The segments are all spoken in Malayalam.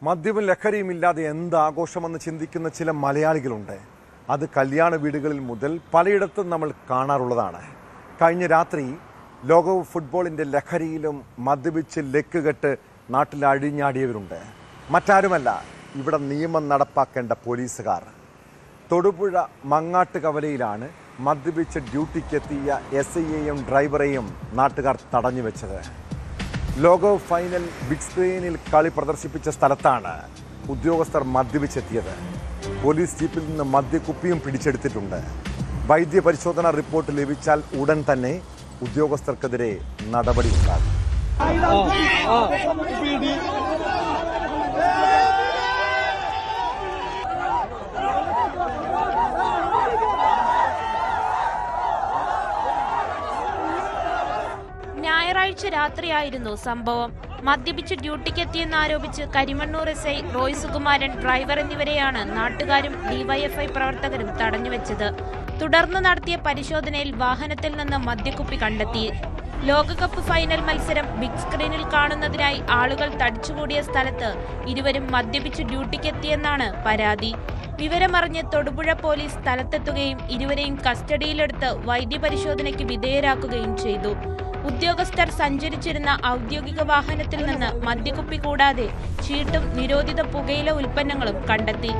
മദ്യവും ലഹരിയുമില്ലാതെ എന്ത് ആഘോഷമെന്ന് ചിന്തിക്കുന്ന ചില മലയാളികളുണ്ട്. അത് കല്യാണ വീടുകളിൽ മുതൽ പലയിടത്തും നമ്മൾ കാണാറുള്ളതാണ്. കഴിഞ്ഞ രാത്രി ലോകകപ്പ് ഫുട്ബോളിൻ്റെ ലഹരിയിലും മദ്യപിച്ച് ലക്കുകെട്ട് നാട്ടിൽ അഴിഞ്ഞാടിയവരുണ്ട്. മറ്റാരുമല്ല, ഇവിടെ നിയമം നടപ്പാക്കേണ്ട പോലീസുകാർ. തൊടുപുഴ മങ്ങാട്ട് കവലയിലാണ് മദ്യപിച്ച് ഡ്യൂട്ടിക്കെത്തിയ SIയെയും ഡ്രൈവറെയും നാട്ടുകാർ തടഞ്ഞു വെച്ചത്. ലോകകപ്പ് ഫൈനൽ ബിഗ് സ്ക്രീനിൽ കളി പ്രദർശിപ്പിച്ച സ്ഥലത്താണ് ഉദ്യോഗസ്ഥർ മദ്യപിച്ചെത്തിയത്. പോലീസ് ജീപ്പിൽ നിന്ന് മദ്യക്കുപ്പിയും പിടിച്ചെടുത്തിട്ടുണ്ട്. വൈദ്യപരിശോധന റിപ്പോർട്ട് ലഭിച്ചാൽ ഉടൻ തന്നെ ഉദ്യോഗസ്ഥർക്കെതിരെ നടപടിയുണ്ടാകും. ഞായറാഴ്ച രാത്രിയായിരുന്നു സംഭവം. മദ്യപിച്ച് ഡ്യൂട്ടിക്കെത്തിയെന്നാരോപിച്ച് കരിമണ്ണൂർ SI റോയ് സുകുമാരൻ, ഡ്രൈവർ എന്നിവരെയാണ് നാട്ടുകാരും DYFI പ്രവർത്തകരും തടഞ്ഞുവെച്ചത്. തുടർന്ന് നടത്തിയ പരിശോധനയിൽ വാഹനത്തിൽ നിന്ന് മദ്യക്കുപ്പി കണ്ടെത്തി. ലോകകപ്പ് ഫൈനൽ മത്സരം ബിഗ് സ്ക്രീനിൽ കാണുന്നതിനായി ആളുകൾ തടിച്ചുകൂടിയ സ്ഥലത്ത് ഇരുവരും മദ്യപിച്ച് ഡ്യൂട്ടിക്കെത്തിയെന്നാണ് പരാതി. വിവരമറിഞ്ഞ് തൊടുപുഴ പോലീസ് സ്ഥലത്തെത്തുകയും ഇരുവരെയും കസ്റ്റഡിയിലെടുത്ത് വൈദ്യപരിശോധനയ്ക്ക് വിധേയരാക്കുകയും ചെയ്തു. ഉദ്യോഗസ്ഥർ സഞ്ചരിച്ചിരുന്ന ഔദ്യോഗിക വാഹനത്തിൽ നിന്ന് മദ്യക്കുപ്പി കൂടാതെ ചീട്ടും നിരോധിത പുകയില ഉൽപ്പന്നങ്ങളും കണ്ടെത്തി.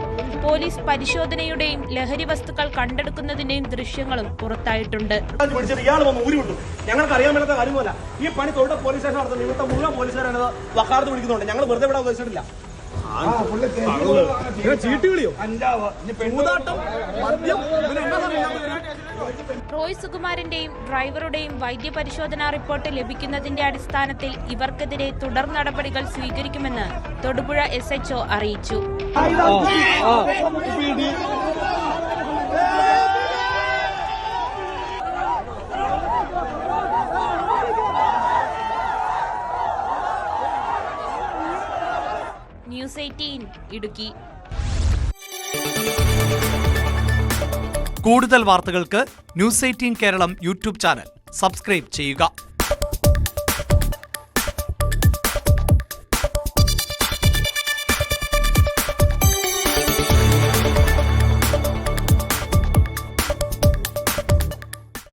പോലീസ് പരിശോധനയുടെയും ലഹരി വസ്തുക്കൾ കണ്ടെടുക്കുന്നതിന്റെയും ദൃശ്യങ്ങളും പുറത്തായിട്ടുണ്ട്. ഞങ്ങൾക്ക് അറിയാൻ മേലാത്ത കാര്യമല്ല. ഈ പണി തൊഴിൽ പോലീസ് സ്റ്റേഷൻ നടത്തുന്നത് ഇവിടുത്തെ മുഴുവൻ പോലീസുകാരാണ് വക്കാലത്ത് വിളിക്കുന്നുണ്ട്. ഞങ്ങൾ വെറുതെ വിടാൻ ഉദ്ദേശിച്ചിട്ടില്ല. റോയ് സുകുമാരന്റെയും ഡ്രൈവറുടെയും വൈദ്യപരിശോധനാ റിപ്പോർട്ട് ലഭിക്കുന്നതിന്റെ അടിസ്ഥാനത്തിൽ ഇവർക്കെതിരെ തുടർ നടപടികൾ സ്വീകരിക്കുമെന്ന് തൊടുപുഴ SHO അറിയിച്ചു. News 18 ഇടുക്കി. കൂടുതൽ വാർത്തകൾക്ക് News 18 Keralam YouTube channel subscribe ചെയ്യുക.